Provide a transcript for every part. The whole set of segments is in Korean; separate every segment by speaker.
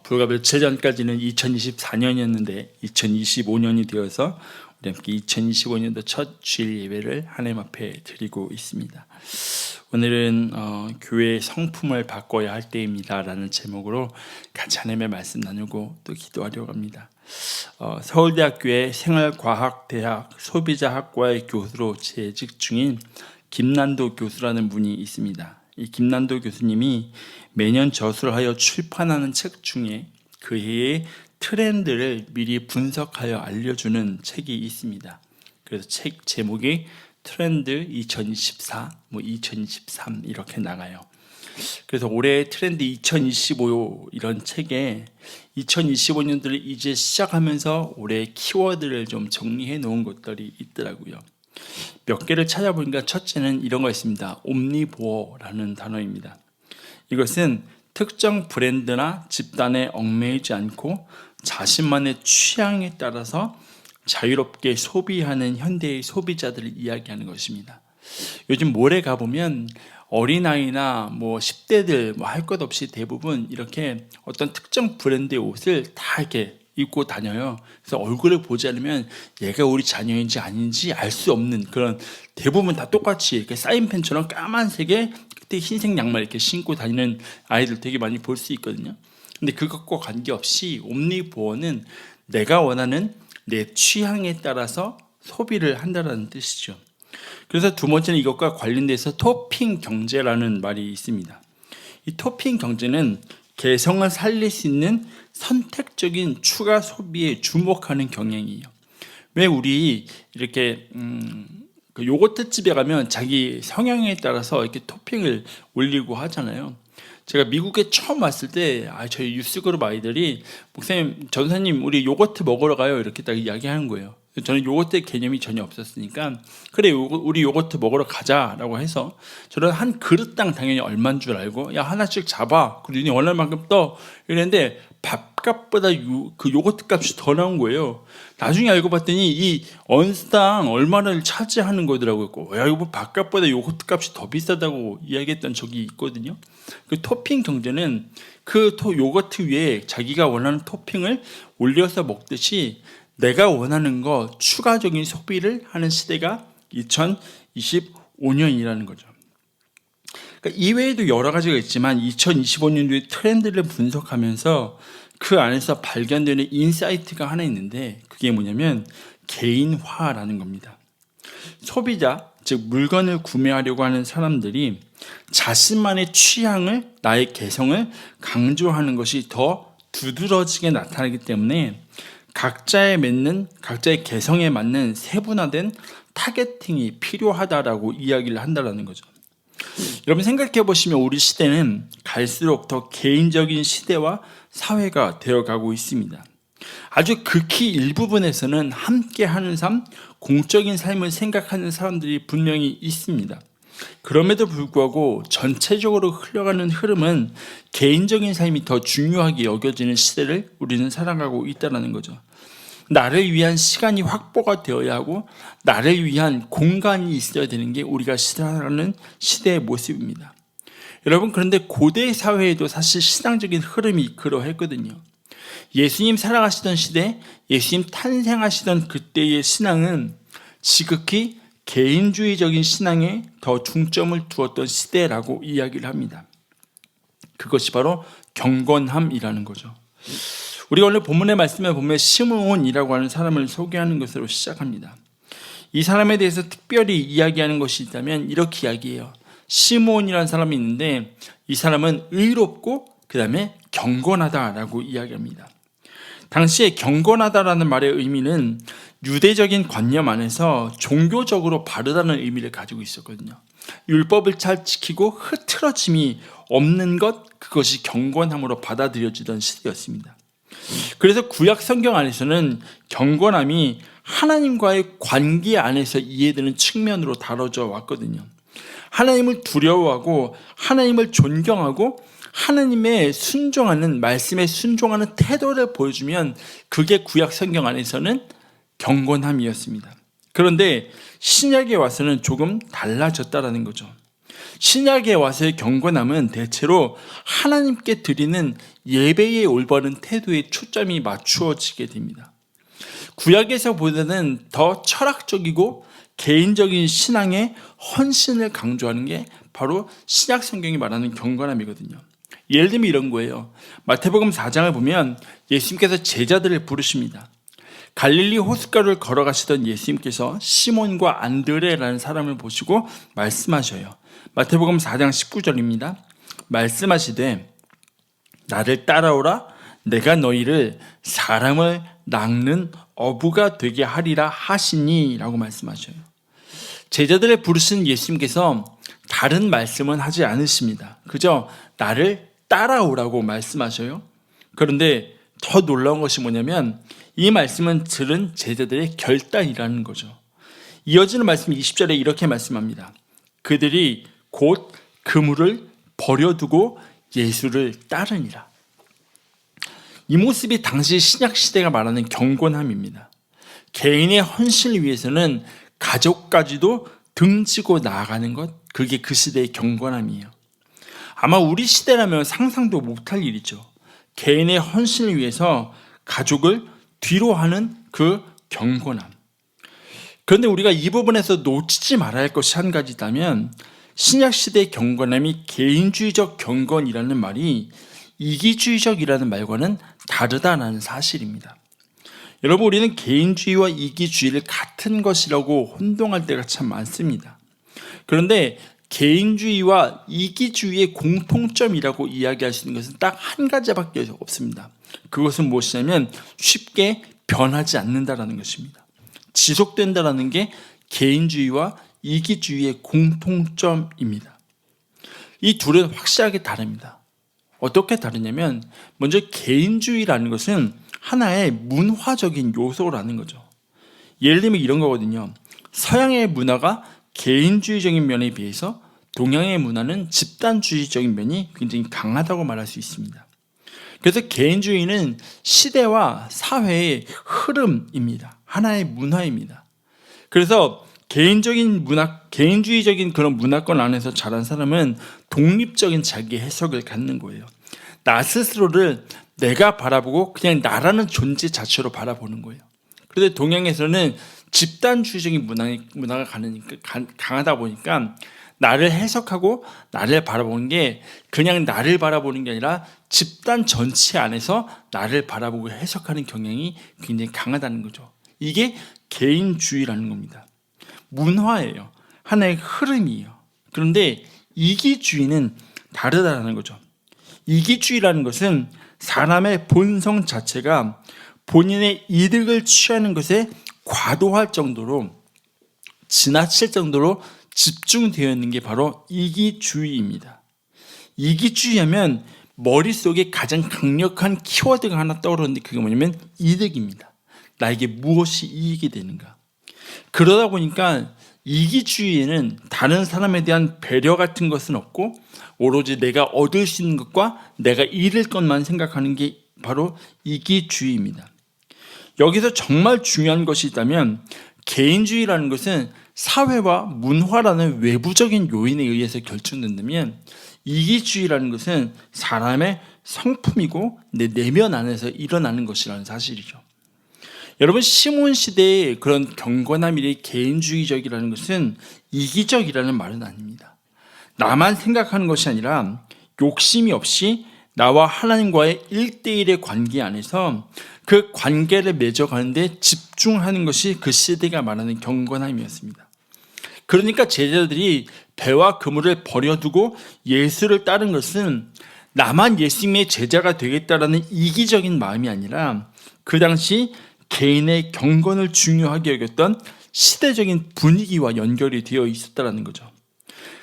Speaker 1: 불과 며칠 전까지는 2024년이었는데 2025년이 되어서 우리 함께 2025년도 첫 주일 예배를 하나님 앞에 드리고 있습니다. 오늘은 교회의 성품을 바꿔야 할 때입니다 라는 제목으로 같이 하나님의 말씀 나누고 또 기도하려고 합니다. 서울대학교의 생활과학대학 소비자학과의 교수로 재직 중인 김난도 교수라는 분이 있습니다. 이 김난도 교수님이 매년 저술하여 출판하는 책 중에 그 해의 트렌드를 미리 분석하여 알려주는 책이 있습니다. 그래서 책 제목이 트렌드 2024, 2023 이렇게 나가요. 그래서 올해 트렌드 2025 이런 책에 2025년도를 이제 시작하면서 올해 키워드를 좀 정리해 놓은 것들이 있더라고요. 몇 개를 찾아보니까 첫째는 이런 거 있습니다. 옴니보어라는 단어입니다. 이것은 특정 브랜드나 집단에 얽매이지 않고 자신만의 취향에 따라서 자유롭게 소비하는 현대의 소비자들을 이야기하는 것입니다. 요즘 몰에 가보면 어린아이나 10대들 할 것 없이 대부분 이렇게 어떤 특정 브랜드의 옷을 다 이렇게 입고 다녀요. 그래서 얼굴을 보지 않으면 얘가 우리 자녀인지 아닌지 알 수 없는 그런, 대부분 다 똑같이 이렇게 사인펜처럼 까만색에 그때 흰색 양말 이렇게 신고 다니는 아이들 되게 많이 볼 수 있거든요. 근데 그것과 관계없이 옴니보어는 내가 원하는 내 취향에 따라서 소비를 한다는 뜻이죠. 그래서 두 번째는 이것과 관련돼서 토핑 경제라는 말이 있습니다. 이 토핑 경제는 개성을 살릴 수 있는 선택적인 추가 소비에 주목하는 경향이에요. 왜 우리 이렇게 그 요거트 집에 가면 자기 성향에 따라서 이렇게 토핑을 올리고 하잖아요. 제가 미국에 처음 왔을 때 저희 유스그룹 아이들이 목사님, 전사님 우리 요거트 먹으러 가요 이렇게 딱 이야기하는 거예요. 저는 요거트 개념이 전혀 없었으니까 그래 우리 요거트 먹으러 가자라고 해서 저는 한 그릇당 당연히 얼마인 줄 알고 야 하나씩 잡아 그리고 니네 원하는 만큼 떠 이랬는데 밥값보다 그 요거트 값이 더 나온 거예요. 나중에 알고 봤더니 이 언스당 얼마를 차지하는 거더라고요. 야 이거 밥값보다 요거트 값이 더 비싸다고 이야기했던 적이 있거든요. 그 토핑 경제는 그 요거트 위에 자기가 원하는 토핑을 올려서 먹듯이 내가 원하는 거 추가적인 소비를 하는 시대가 2025년이라는 거죠. 그러니까 이외에도 여러 가지가 있지만 2025년도의 트렌드를 분석하면서 그 안에서 발견되는 인사이트가 하나 있는데 그게 뭐냐면 개인화라는 겁니다. 소비자, 즉 물건을 구매하려고 하는 사람들이 자신만의 취향을, 나의 개성을 강조하는 것이 더 두드러지게 나타나기 때문에 각자의 개성에 맞는 세분화된 타겟팅이 필요하다라고 이야기를 한다는 거죠. 여러분 생각해 보시면 우리 시대는 갈수록 더 개인적인 시대와 사회가 되어가고 있습니다. 아주 극히 일부분에서는 함께하는 삶, 공적인 삶을 생각하는 사람들이 분명히 있습니다. 그럼에도 불구하고 전체적으로 흘러가는 흐름은 개인적인 삶이 더 중요하게 여겨지는 시대를 우리는 살아가고 있다는 거죠. 나를 위한 시간이 확보가 되어야 하고 나를 위한 공간이 있어야 되는 게 우리가 살아가는 시대의 모습입니다. 여러분 그런데 고대 사회에도 사실 신앙적인 흐름이 그러했거든요. 예수님 살아가시던 시대, 예수님 탄생하시던 그때의 신앙은 지극히 개인주의적인 신앙에 더 중점을 두었던 시대라고 이야기를 합니다. 그것이 바로 경건함이라는 거죠. 우리가 오늘 본문의 말씀을 보면 시므온이라고 하는 사람을 소개하는 것으로 시작합니다. 이 사람에 대해서 특별히 이야기하는 것이 있다면 이렇게 이야기해요. 시므온이라는 사람이 있는데 이 사람은 의롭고 그 다음에 경건하다라고 이야기합니다. 당시에 경건하다라는 말의 의미는 유대적인 관념 안에서 종교적으로 바르다는 의미를 가지고 있었거든요. 율법을 잘 지키고 흐트러짐이 없는 것, 그것이 경건함으로 받아들여지던 시대였습니다. 그래서 구약 성경 안에서는 경건함이 하나님과의 관계 안에서 이해되는 측면으로 다뤄져 왔거든요. 하나님을 두려워하고 하나님을 존경하고 하나님의 순종하는, 말씀에 순종하는 태도를 보여주면 그게 구약 성경 안에서는 경건함이었습니다. 그런데 신약에 와서는 조금 달라졌다라는 거죠. 신약에 와서의 경건함은 대체로 하나님께 드리는 예배의 올바른 태도에 초점이 맞추어지게 됩니다. 구약에서보다는 더 철학적이고 개인적인 신앙의 헌신을 강조하는 게 바로 신약 성경이 말하는 경건함이거든요. 예를 들면 이런 거예요. 마태복음 4장을 보면 예수님께서 제자들을 부르십니다. 갈릴리 호숫가를 걸어가시던 예수님께서 시몬과 안드레라는 사람을 보시고 말씀하셔요. 마태복음 4장 19절입니다. 말씀하시되 나를 따라오라, 내가 너희를 사람을 낚는 어부가 되게 하리라 하시니 라고 말씀하셔요. 제자들을 부르신 예수님께서 다른 말씀은 하지 않으십니다. 그저 나를 따라오라고 말씀하셔요. 그런데 더 놀라운 것이 뭐냐면 이 말씀은 들은 제자들의 결단이라는 거죠. 이어지는 말씀 20절에 이렇게 말씀합니다. 그들이 곧 그물을 버려두고 예수를 따르니라. 이 모습이 당시 신약 시대가 말하는 경건함입니다. 개인의 헌신을 위해서는 가족까지도 등지고 나아가는 것, 그게 그 시대의 경건함이에요. 아마 우리 시대라면 상상도 못할 일이죠. 개인의 헌신을 위해서 가족을 뒤로 하는 그 경건함. 그런데 우리가 이 부분에서 놓치지 말아야 할 것이 한 가지 있다면 신약 시대의 경건함이 개인주의적 경건이라는 말이 이기주의적이라는 말과는 다르다는 사실입니다. 여러분, 우리는 개인주의와 이기주의를 같은 것이라고 혼동할 때가 참 많습니다. 그런데 개인주의와 이기주의의 공통점이라고 이야기할 수 있는 것은 딱 한 가지밖에 없습니다. 그것은 무엇이냐면 쉽게 변하지 않는다라는 것입니다. 지속된다라는 게 개인주의와 이기주의의 공통점입니다. 이 둘은 확실하게 다릅니다. 어떻게 다르냐면 먼저 개인주의라는 것은 하나의 문화적인 요소라는 거죠. 예를 들면 이런 거거든요. 서양의 문화가 개인주의적인 면에 비해서 동양의 문화는 집단주의적인 면이 굉장히 강하다고 말할 수 있습니다. 그래서 개인주의는 시대와 사회의 흐름입니다. 하나의 문화입니다. 그래서 개인주의적인 그런 문화권 안에서 자란 사람은 독립적인 자기 해석을 갖는 거예요. 나 스스로를 내가 바라보고 그냥 나라는 존재 자체로 바라보는 거예요. 그런데 동양에서는 집단주의적인 문화가 강하다 보니까 나를 해석하고 나를 바라보는 게 그냥 나를 바라보는 게 아니라 집단 전체 안에서 나를 바라보고 해석하는 경향이 굉장히 강하다는 거죠. 이게 개인주의라는 겁니다. 문화예요. 하나의 흐름이에요. 그런데 이기주의는 다르다는 거죠. 이기주의라는 것은 사람의 본성 자체가 본인의 이득을 취하는 것에 과도할 정도로 지나칠 정도로 집중되어 있는 게 바로 이기주의입니다. 이기주의하면 머릿속에 가장 강력한 키워드가 하나 떠오르는데 그게 뭐냐면 이득입니다. 나에게 무엇이 이익이 되는가. 그러다 보니까 이기주의에는 다른 사람에 대한 배려 같은 것은 없고 오로지 내가 얻을 수 있는 것과 내가 잃을 것만 생각하는 게 바로 이기주의입니다. 여기서 정말 중요한 것이 있다면 개인주의라는 것은 사회와 문화라는 외부적인 요인에 의해서 결정된다면 이기주의라는 것은 사람의 성품이고 내 내면 안에서 일어나는 것이라는 사실이죠. 여러분, 시몬 시대의 그런 경건함이 개인주의적이라는 것은 이기적이라는 말은 아닙니다. 나만 생각하는 것이 아니라 욕심이 없이 나와 하나님과의 1대1의 관계 안에서 그 관계를 맺어가는데 집중하는 것이 그 시대가 말하는 경건함이었습니다. 그러니까 제자들이 배와 그물을 버려두고 예수를 따른 것은 나만 예수님의 제자가 되겠다라는 이기적인 마음이 아니라 그 당시 개인의 경건을 중요하게 여겼던 시대적인 분위기와 연결이 되어 있었다는 거죠.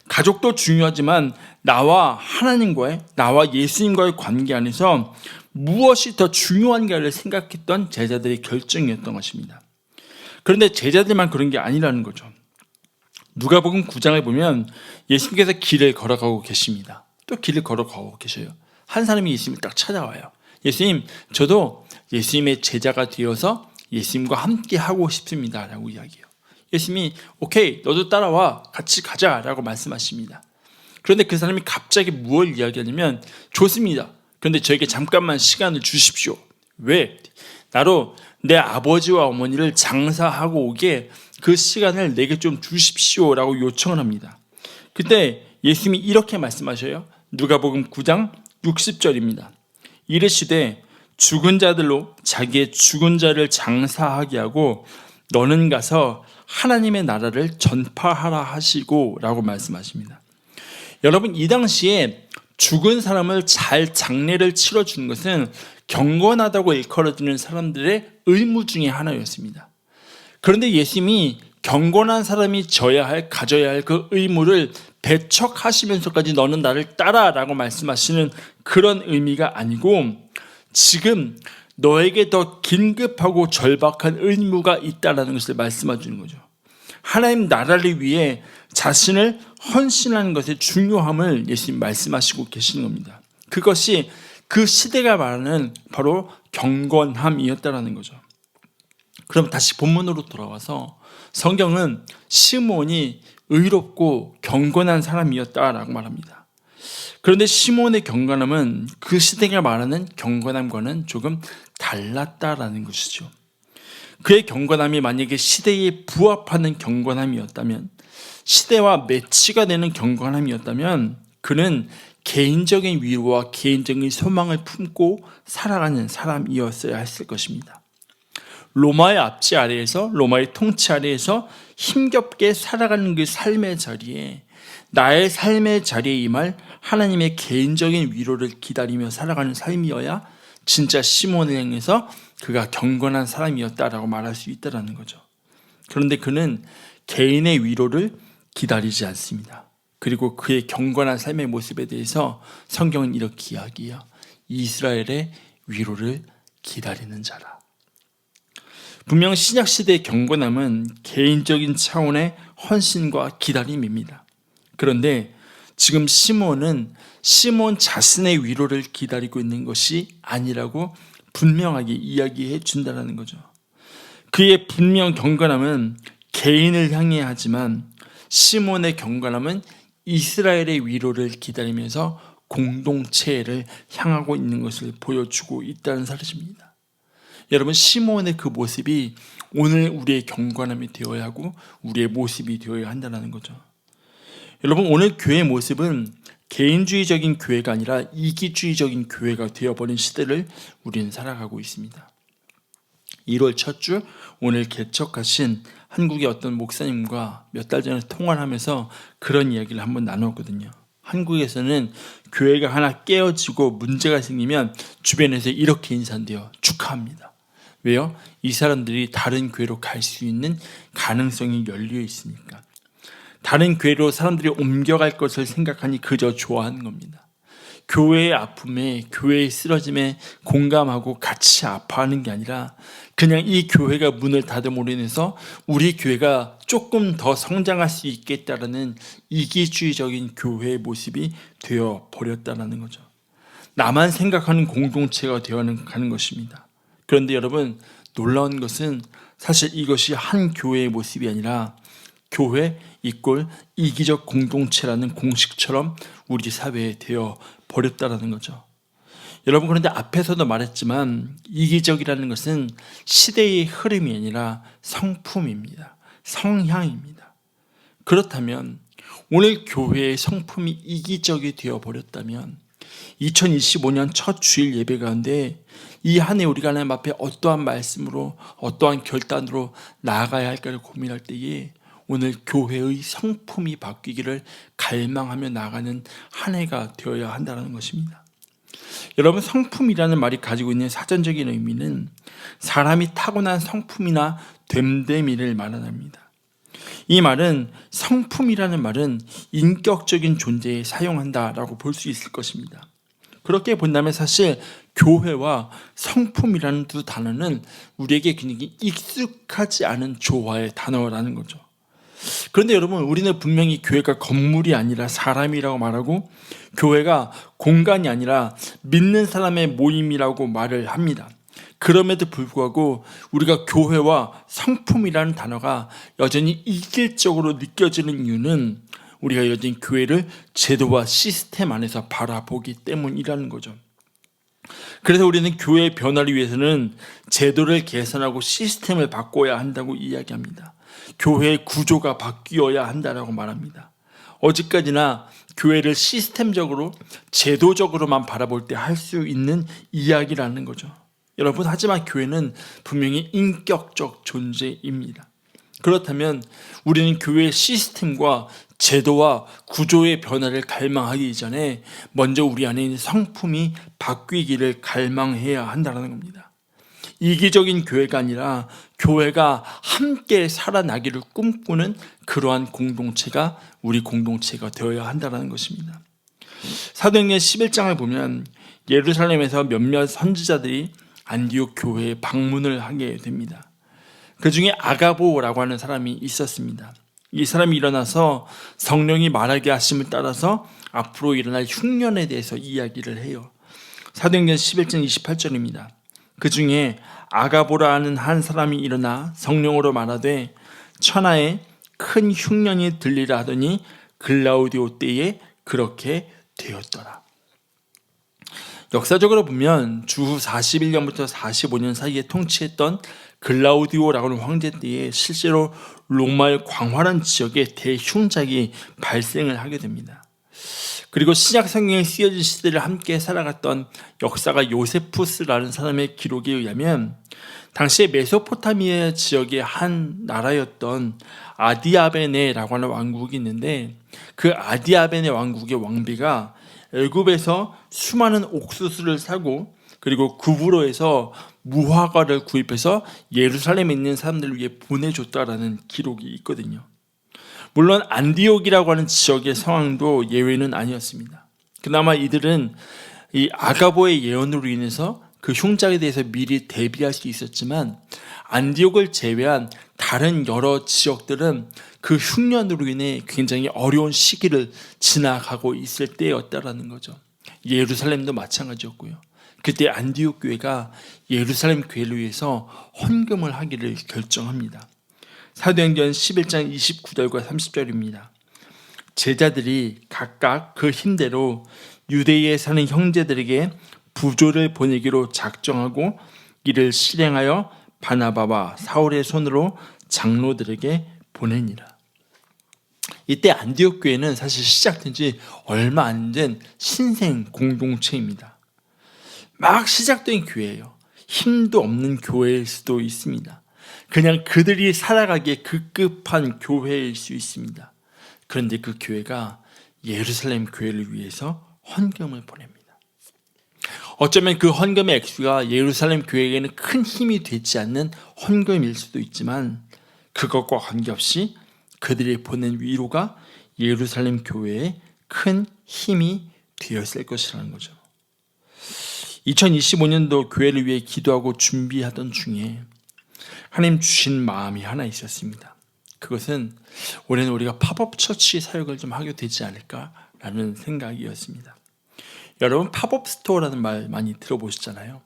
Speaker 1: 가족도 중요하지만 나와 하나님과의, 나와 예수님과의 관계 안에서 무엇이 더 중요한가를 생각했던 제자들의 결정이었던 것입니다. 그런데 제자들만 그런 게 아니라는 거죠. 누가복음 9장을 보면 예수님께서 길을 걸어가고 계십니다. 또 길을 걸어가고 계셔요. 한 사람이 예수님을 딱 찾아와요. 예수님, 저도 예수님의 제자가 되어서 예수님과 함께 하고 싶습니다 라고 이야기해요. 예수님이 오케이, 너도 따라와, 같이 가자 라고 말씀하십니다. 그런데 그 사람이 갑자기 무엇을 이야기하냐면, 좋습니다. 그런데 저에게 잠깐만 시간을 주십시오. 왜? 나로 내 아버지와 어머니를 장사하고 오게 그 시간을 내게 좀 주십시오라고 요청을 합니다. 그때 예수님이 이렇게 말씀하셔요. 누가복음 9장 60절입니다. 이르시되 죽은 자들로 자기의 죽은 자를 장사하게 하고 너는 가서 하나님의 나라를 전파하라 하시고 라고 말씀하십니다. 여러분, 이 당시에 죽은 사람을 잘 장례를 치러주는 것은 경건하다고 일컬어지는 사람들의 의무 중에 하나였습니다. 그런데 예수님이 경건한 사람이 가져야 할 그 의무를 배척하시면서까지 너는 나를 따라라고 말씀하시는 그런 의미가 아니고, 지금 너에게 더 긴급하고 절박한 의무가 있다라는 것을 말씀해 주는 거죠. 하나님 나라를 위해 자신을 헌신하는 것의 중요함을 예수님 말씀하시고 계시는 겁니다. 그것이 그 시대가 말하는 바로 경건함이었다라는 거죠. 그럼 다시 본문으로 돌아와서 성경은 시몬이 의롭고 경건한 사람이었다라고 말합니다. 그런데 시몬의 경건함은 그 시대가 말하는 경건함과는 조금 달랐다라는 것이죠. 그의 경건함이 만약에 시대에 부합하는 경건함이었다면, 시대와 매치가 되는 경건함이었다면, 그는 개인적인 위로와 개인적인 소망을 품고 살아가는 사람이었어야 했을 것입니다. 로마의 압제 아래에서, 로마의 통치 아래에서 힘겹게 살아가는 그 삶의 자리에, 나의 삶의 자리에 임할 하나님의 개인적인 위로를 기다리며 살아가는 삶이어야 진짜 시몬을 향해서 그가 경건한 사람이었다라고 말할 수 있다는 거죠. 그런데 그는 개인의 위로를 기다리지 않습니다. 그리고 그의 경건한 삶의 모습에 대해서 성경은 이렇게 이야기해요. 이스라엘의 위로를 기다리는 자라. 분명 신약시대의 경건함은 개인적인 차원의 헌신과 기다림입니다. 그런데 지금 시몬은 시몬 자신의 위로를 기다리고 있는 것이 아니라고 분명하게 이야기해 준다는 거죠. 그의 분명 경건함은 개인을 향해 하지만 시몬의 경건함은 이스라엘의 위로를 기다리면서 공동체를 향하고 있는 것을 보여주고 있다는 사실입니다. 여러분, 시몬의 그 모습이 오늘 우리의 경건함이 되어야 하고 우리의 모습이 되어야 한다는 거죠. 여러분, 오늘 교회의 모습은 개인주의적인 교회가 아니라 이기주의적인 교회가 되어버린 시대를 우리는 살아가고 있습니다. 1월 첫 주 오늘 개척하신 한국의 어떤 목사님과 몇 달 전에 통화를 하면서 그런 이야기를 한번 나눴거든요. 한국에서는 교회가 하나 깨어지고 문제가 생기면 주변에서 이렇게 인사한대요. 축하합니다. 왜요? 이 사람들이 다른 교회로 갈 수 있는 가능성이 열려 있으니까. 다른 교회로 사람들이 옮겨갈 것을 생각하니 그저 좋아하는 겁니다. 교회의 아픔에, 교회의 쓰러짐에 공감하고 같이 아파하는 게 아니라 그냥 이 교회가 문을 닫음으로 인해서 우리 교회가 조금 더 성장할 수 있겠다라는 이기주의적인 교회의 모습이 되어 버렸다는 거죠. 나만 생각하는 공동체가 되어가는 것입니다. 그런데 여러분, 놀라운 것은 사실 이것이 한 교회의 모습이 아니라 교회 이꼴 이기적 공동체라는 공식처럼 우리 사회에 되어 버렸다라는 거죠. 여러분, 그런데 앞에서도 말했지만 이기적이라는 것은 시대의 흐름이 아니라 성품입니다. 성향입니다. 그렇다면 오늘 교회의 성품이 이기적이 되어 버렸다면 2025년 첫 주일 예배 가운데 이 한 해 우리가 하나님 앞에 어떠한 말씀으로 어떠한 결단으로 나아가야 할까를 고민할 때에 오늘 교회의 성품이 바뀌기를 갈망하며 나아가는 한 해가 되어야 한다는 것입니다. 여러분, 성품이라는 말이 가지고 있는 사전적인 의미는 사람이 타고난 성품이나 됨됨이를 말합니다. 이 말은 성품이라는 말은 인격적인 존재에 사용한다라고 볼 수 있을 것입니다. 그렇게 본다면 사실 교회와 성품이라는 두 단어는 우리에게 굉장히 익숙하지 않은 조화의 단어라는 거죠. 그런데 여러분, 우리는 분명히 교회가 건물이 아니라 사람이라고 말하고 교회가 공간이 아니라 믿는 사람의 모임이라고 말을 합니다. 그럼에도 불구하고 우리가 교회와 성품이라는 단어가 여전히 이질적으로 느껴지는 이유는 우리가 여전히 교회를 제도와 시스템 안에서 바라보기 때문이라는 거죠. 그래서 우리는 교회의 변화를 위해서는 제도를 개선하고 시스템을 바꿔야 한다고 이야기합니다. 교회의 구조가 바뀌어야 한다라고 말합니다. 어디까지나 교회를 시스템적으로 제도적으로만 바라볼 때 할 수 있는 이야기라는 거죠. 여러분, 하지만 교회는 분명히 인격적 존재입니다. 그렇다면 우리는 교회의 시스템과 제도와 구조의 변화를 갈망하기 이전에 먼저 우리 안에 있는 성품이 바뀌기를 갈망해야 한다는 겁니다. 이기적인 교회가 아니라 교회가 함께 살아나기를 꿈꾸는 그러한 공동체가 우리 공동체가 되어야 한다는 것입니다. 사도행전 11장을 보면 예루살렘에서 몇몇 선지자들이 안디옥 교회에 방문을 하게 됩니다. 그 중에 아가보라고 하는 사람이 있었습니다. 이 사람이 일어나서 성령이 말하게 하심을 따라서 앞으로 일어날 흉년에 대해서 이야기를 해요. 사도행전 11장 28절입니다. 그 중에 아가보라 하는 한 사람이 일어나 성령으로 말하되 천하에 큰 흉년이 들리라 하더니 글라우디오 때에 그렇게 되었더라. 역사적으로 보면 주후 41년부터 45년 사이에 통치했던 글라우디오라고 하는 황제 때에 실제로 로마의 광활한 지역에 대흉작이 발생을 하게 됩니다. 그리고 신약 성경에 쓰여진 시대를 함께 살아갔던 역사가 요세푸스라는 사람의 기록에 의하면 당시에 메소포타미아 지역의 한 나라였던 아디아베네라고 하는 왕국이 있는데 그 아디아베네 왕국의 왕비가 애굽에서 수많은 옥수수를 사고 그리고 구브로에서 무화과를 구입해서 예루살렘에 있는 사람들을 위해 보내줬다라는 기록이 있거든요. 물론 안디옥이라고 하는 지역의 상황도 예외는 아니었습니다. 그나마 이들은 이 아가보의 예언으로 인해서 그 흉작에 대해서 미리 대비할 수 있었지만 안디옥을 제외한 다른 여러 지역들은 그 흉년으로 인해 굉장히 어려운 시기를 지나가고 있을 때였다라는 거죠. 예루살렘도 마찬가지였고요. 그때 안디옥 교회가 예루살렘 교회를 위해서 헌금을 하기를 결정합니다. 사도행전 11장 29절과 30절입니다. 제자들이 각각 그 힘대로 유대에 사는 형제들에게 부조를 보내기로 작정하고 이를 실행하여 바나바와 사울의 손으로 장로들에게 보내니라. 이때 안디옥 교회는 사실 시작된 지 얼마 안 된 신생 공동체입니다. 막 시작된 교회예요. 힘도 없는 교회일 수도 있습니다. 그냥 그들이 살아가기에 급급한 교회일 수 있습니다. 그런데 그 교회가 예루살렘 교회를 위해서 헌금을 보냅니다. 어쩌면 그 헌금의 액수가 예루살렘 교회에게는 큰 힘이 되지 않는 헌금일 수도 있지만 그것과 관계없이 그들이 보낸 위로가 예루살렘 교회에 큰 힘이 되었을 것이라는 거죠. 2025년도 교회를 위해 기도하고 준비하던 중에 하나님 주신 마음이 하나 있었습니다. 그것은 올해는 우리가 팝업 처치 사역을 좀 하게 되지 않을까라는 생각이었습니다. 여러분, 팝업 스토어라는 말 많이 들어보셨잖아요.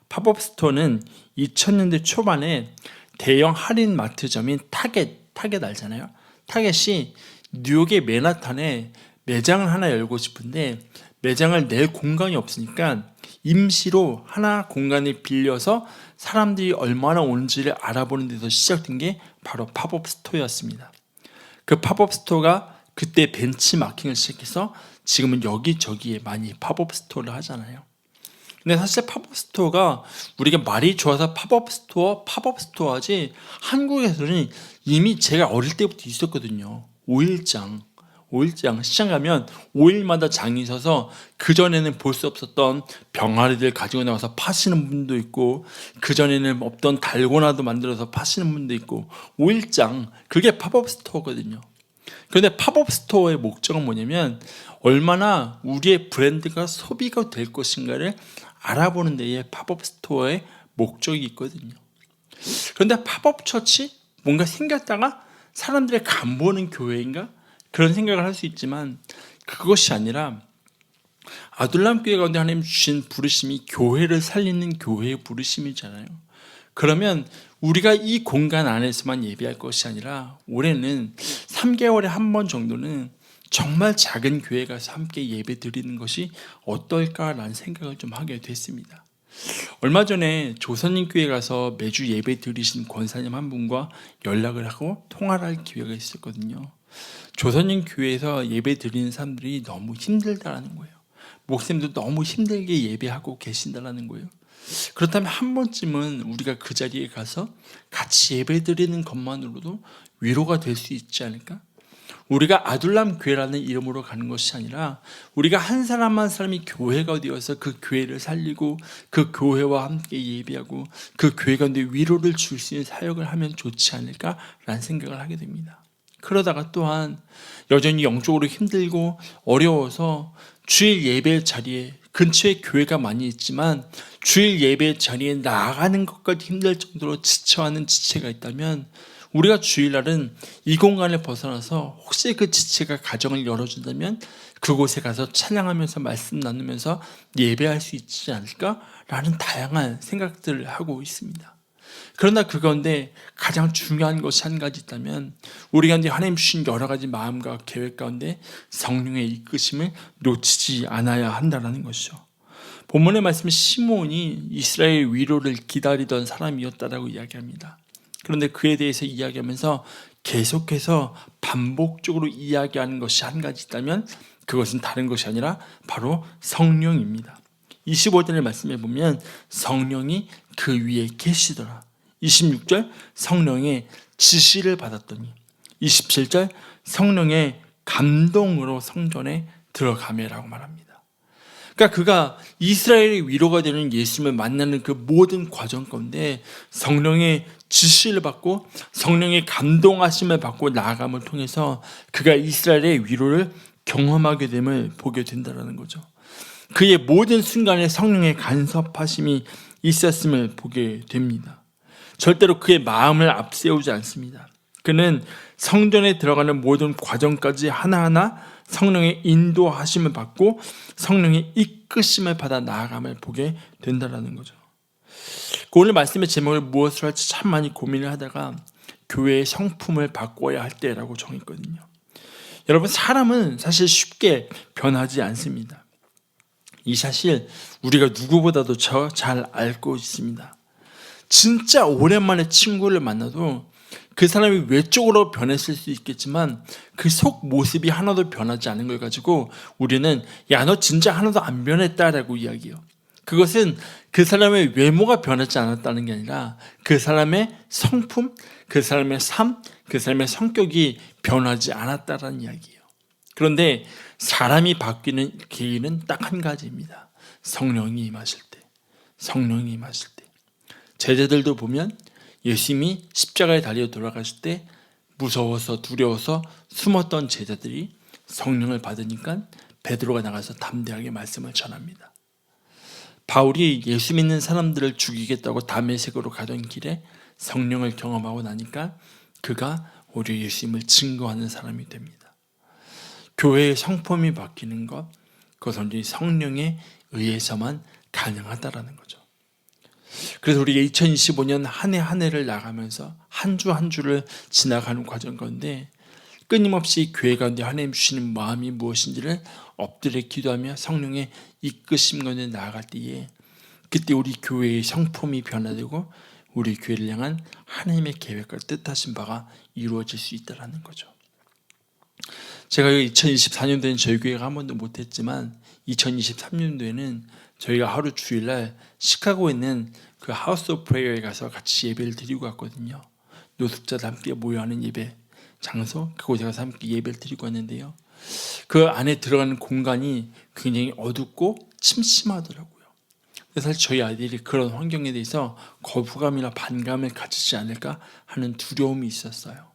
Speaker 1: 팝업 스토어는 2000년대 초반에 대형 할인 마트점인 타겟 알잖아요. 타겟이 뉴욕의 맨하탄에 매장을 하나 열고 싶은데 매장을 낼 공간이 없으니까 임시로 하나 공간을 빌려서 사람들이 얼마나 오는지를 알아보는 데서 시작된 게 바로 팝업 스토어였습니다. 그 팝업 스토어가 그때 벤치마킹을 시작해서 지금은 여기저기에 많이 팝업 스토어를 하잖아요. 근데 사실 팝업 스토어가 우리가 말이 좋아서 팝업 스토어 하지 한국에서는 이미 제가 어릴 때부터 있었거든요. 5일장 시장 가면 5일마다 장이 서서 그전에는 볼 수 없었던 병아리들 가지고 나와서 파시는 분도 있고 그전에는 없던 달고나도 만들어서 파시는 분도 있고 5일장, 그게 팝업 스토어거든요. 그런데 팝업 스토어의 목적은 뭐냐면 얼마나 우리의 브랜드가 소비가 될 것인가를 알아보는 데에 팝업 스토어의 목적이 있거든요. 그런데 팝업 처치? 뭔가 생겼다가 사람들의 간보는 교회인가? 그런 생각을 할 수 있지만 그것이 아니라 아둘람 교회 가운데 하나님 주신 부르심이 교회를 살리는 교회의 부르심이잖아요. 그러면 우리가 이 공간 안에서만 예배할 것이 아니라 올해는 3개월에 한 번 정도는 정말 작은 교회 가서 함께 예배 드리는 것이 어떨까라는 생각을 좀 하게 됐습니다. 얼마 전에 조선인 교회 가서 매주 예배 드리신 권사님 한 분과 연락을 하고 통화를 할 기회가 있었거든요. 조선인 교회에서 예배 드리는 사람들이 너무 힘들다라는 거예요. 목사님도 너무 힘들게 예배하고 계신다라는 거예요. 그렇다면 한 번쯤은 우리가 그 자리에 가서 같이 예배 드리는 것만으로도 위로가 될 수 있지 않을까? 우리가 아둘람 교회라는 이름으로 가는 것이 아니라 우리가 한 사람 한 사람이 교회가 되어서 그 교회를 살리고 그 교회와 함께 예배하고 그 교회 가운데 위로를 줄 수 있는 사역을 하면 좋지 않을까라는 생각을 하게 됩니다. 그러다가 또한 여전히 영적으로 힘들고 어려워서 주일 예배 자리에 근처에 교회가 많이 있지만 주일 예배 자리에 나아가는 것까지 힘들 정도로 지쳐하는 지체가 있다면 우리가 주일날은 이 공간을 벗어나서 혹시 그 지체가 가정을 열어준다면 그곳에 가서 찬양하면서 말씀 나누면서 예배할 수 있지 않을까라는 다양한 생각들을 하고 있습니다. 그러나 그 가운데 가장 중요한 것이 한 가지 있다면 우리가 이제 하나님 주신 여러 가지 마음과 계획 가운데 성령의 이끄심을 놓치지 않아야 한다는 것이죠. 본문의 말씀은 시몬이 이스라엘 위로를 기다리던 사람이었다라고 이야기합니다. 그런데 그에 대해서 이야기하면서 계속해서 반복적으로 이야기하는 것이 한 가지 있다면 그것은 다른 것이 아니라 바로 성령입니다. 25절의 말씀에 보면 성령이 그 위에 계시더라. 26절 성령의 지시를 받았더니 27절 성령의 감동으로 성전에 들어가매라고 말합니다. 그러니까 그가 이스라엘의 위로가 되는 예수님을 만나는 그 모든 과정 가운데 성령의 지시를 받고 성령의 감동하심을 받고 나아감을 통해서 그가 이스라엘의 위로를 경험하게 됨을 보게 된다는 거죠. 그의 모든 순간에 성령의 간섭하심이 있었음을 보게 됩니다. 절대로 그의 마음을 앞세우지 않습니다. 그는 성전에 들어가는 모든 과정까지 하나하나 성령의 인도하심을 받고 성령의 이끄심을 받아 나아감을 보게 된다는 거죠. 오늘 말씀의 제목을 무엇으로 할지 참 많이 고민을 하다가 교회의 성품을 바꿔야 할 때라고 정했거든요. 여러분, 사람은 사실 쉽게 변하지 않습니다. 이 사실 우리가 누구보다도 잘 알고 있습니다. 진짜 오랜만에 친구를 만나도 그 사람이 외적으로 변했을 수 있겠지만 그 속 모습이 하나도 변하지 않은 걸 가지고 우리는 야, 너 진짜 하나도 안 변했다라고 이야기해요. 그것은 그 사람의 외모가 변하지 않았다는 게 아니라 그 사람의 성품, 그 사람의 삶, 그 사람의 성격이 변하지 않았다는 이야기예요. 그런데 사람이 바뀌는 계기는 딱 한 가지입니다. 성령이 임하실 때. 성령이 임하실 때. 제자들도 보면 예수님이 십자가에 달려 돌아가실 때 무서워서 두려워서 숨었던 제자들이 성령을 받으니까 베드로가 나가서 담대하게 말씀을 전합니다. 바울이 예수 믿는 사람들을 죽이겠다고 다메섹으로 가던 길에 성령을 경험하고 나니까 그가 오히려 예수님을 증거하는 사람이 됩니다. 교회의 성품이 바뀌는 것, 그것은 성령에 의해서만 가능하다라는 거죠. 그래서 우리가 2025년 한 해 한 해를 나가면서 한 주 한 주를 지나가는 과정 가운데 끊임없이 교회 가운데 하나님 주시는 마음이 무엇인지를 엎드려 기도하며 성령의 이끄심 가운데 나아갈 때에 그때 우리 교회의 성품이 변화되고 우리 교회를 향한 하나님의 계획과 뜻하신 바가 이루어질 수 있다는 거죠. 제가 2024년도에는 저희 교회가 한 번도 못했지만 2023년도에는 저희가 하루 주일날 시카고에 있는 그 하우스 오브 프레이어에 가서 같이 예배를 드리고 왔거든요. 노숙자들 함께 모여하는 예배 장소, 그곳에 가서 함께 예배를 드리고 왔는데요. 그 안에 들어가는 공간이 굉장히 어둡고 침침하더라고요. 사실 저희 아이들이 그런 환경에 대해서 거부감이나 반감을 가지지 않을까 하는 두려움이 있었어요.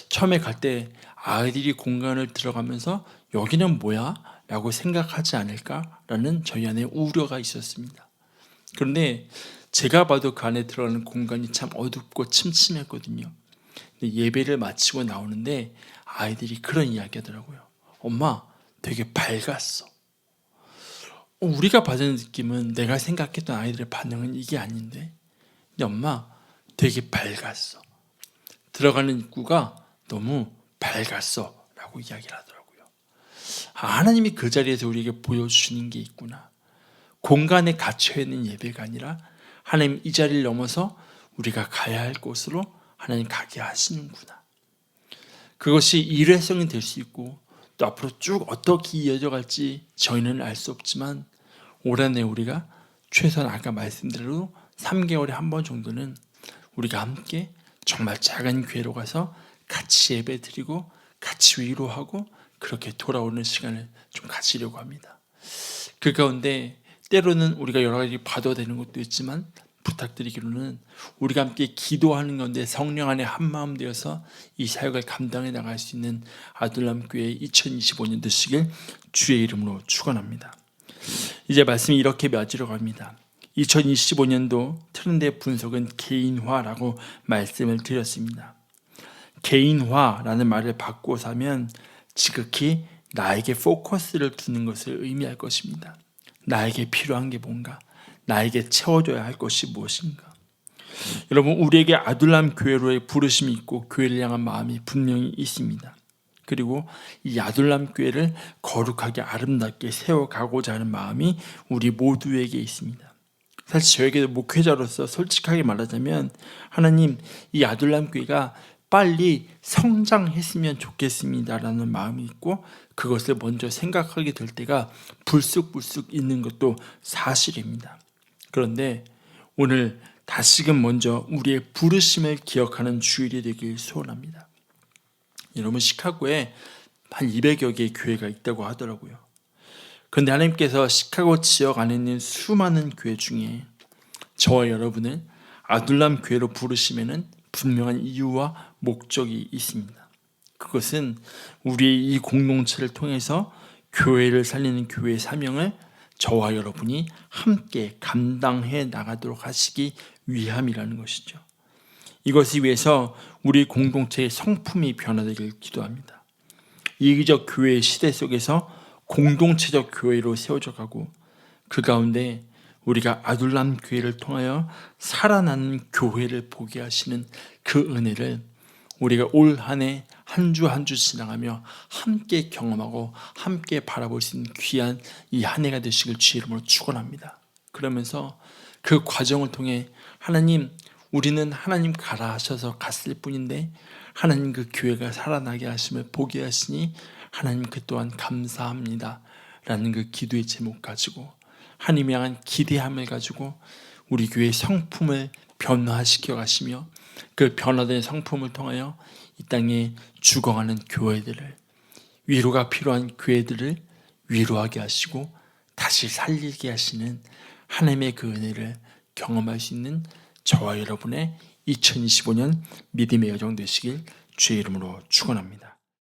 Speaker 1: 처음에 갈 때 아이들이 공간을 들어가면서 여기는 뭐야? 라고 생각하지 않을까라는 저희 안에 우려가 있었습니다. 그런데 제가 봐도 그 안에 들어가는 공간이 참 어둡고 침침했거든요. 근데 예배를 마치고 나오는데 아이들이 그런 이야기 하더라고요. 엄마, 되게 밝았어. 우리가 받은 느낌은 내가 생각했던 아이들의 반응은 이게 아닌데, 근데 엄마, 되게 밝았어. 들어가는 입구가 너무 밝았어 라고 이야기를 하더라고요. 하나님이 그 자리에서 우리에게 보여주시는 게 있구나. 공간에 갇혀 있는 예배가 아니라 하나님 이 자리를 넘어서 우리가 가야 할 곳으로 하나님 가게 하시는구나. 그것이 일회성이 될 수 있고 또 앞으로 쭉 어떻게 이어져 갈지 저희는 알 수 없지만 올 한해 우리가 최소한 아까 말씀드린 대로 3개월에 한 번 정도는 우리가 함께 정말 작은 교회로 가서 같이 예배 드리고 같이 위로하고 그렇게 돌아오는 시간을 좀 가지려고 합니다. 그 가운데 때로는 우리가 여러 가지 봐도 되는 것도 있지만 부탁드리기로는 우리가 함께 기도하는 건데 성령 안에 한마음 되어서 이 사역을 감당해 나갈 수 있는 아둘람교회 2025년 되시길 주의 이름으로 축원합니다. 이제 말씀이 이렇게 맺으러 갑니다. 2025년도 트렌드의 분석은 개인화라고 말씀을 드렸습니다. 개인화라는 말을 바꿔서 하면 지극히 나에게 포커스를 두는 것을 의미할 것입니다. 나에게 필요한 게 뭔가, 나에게 채워줘야 할 것이 무엇인가. 여러분, 우리에게 아둘람 교회로의 부르심이 있고 교회를 향한 마음이 분명히 있습니다. 그리고 이 아둘람 교회를 거룩하게 아름답게 세워가고자 하는 마음이 우리 모두에게 있습니다. 사실 저에게도 목회자로서 솔직하게 말하자면 하나님, 이 아둘람 교회가 빨리 성장했으면 좋겠습니다라는 마음이 있고 그것을 먼저 생각하게 될 때가 불쑥불쑥 있는 것도 사실입니다. 그런데 오늘 다시금 먼저 우리의 부르심을 기억하는 주일이 되길 소원합니다. 여러분, 시카고에 한 200여 개의 교회가 있다고 하더라고요. 그런데 하나님께서 시카고 지역 안에 있는 수많은 교회 중에 저와 여러분을 아둘람 교회로 부르시면은 분명한 이유와 목적이 있습니다. 그것은 우리의 이 공동체를 통해서 교회를 살리는 교회의 사명을 저와 여러분이 함께 감당해 나가도록 하시기 위함이라는 것이죠. 이것을 위해서 우리 공동체의 성품이 변화되길 기도합니다. 이기적 교회의 시대 속에서 공동체적 교회로 세워져 가고 그 가운데 우리가 아둘람 교회를 통하여 살아나는 교회를 보게 하시는 그 은혜를 우리가 올 한 해 한 주 한 주 지나가며 함께 경험하고 함께 바라볼 수 있는 귀한 이 한 해가 되시길 주의 이름으로 축원합니다. 그러면서 그 과정을 통해 하나님, 우리는 하나님 가라 하셔서 갔을 뿐인데 하나님 그 교회가 살아나게 하심을 보게 하시니 하나님 그 또한 감사합니다 라는 그 기도의 제목 가지고 하나님을 향한 기대함을 가지고 우리 교회의 성품을 변화시켜 가시며 그 변화된 성품을 통하여 이 땅에 죽어가는 교회들을, 위로가 필요한 교회들을 위로하게 하시고 다시 살리게 하시는 하나님의 그 은혜를 경험할 수 있는 저와 여러분의 2025년 믿음의 여정 되시길 주의 이름으로 축원합니다.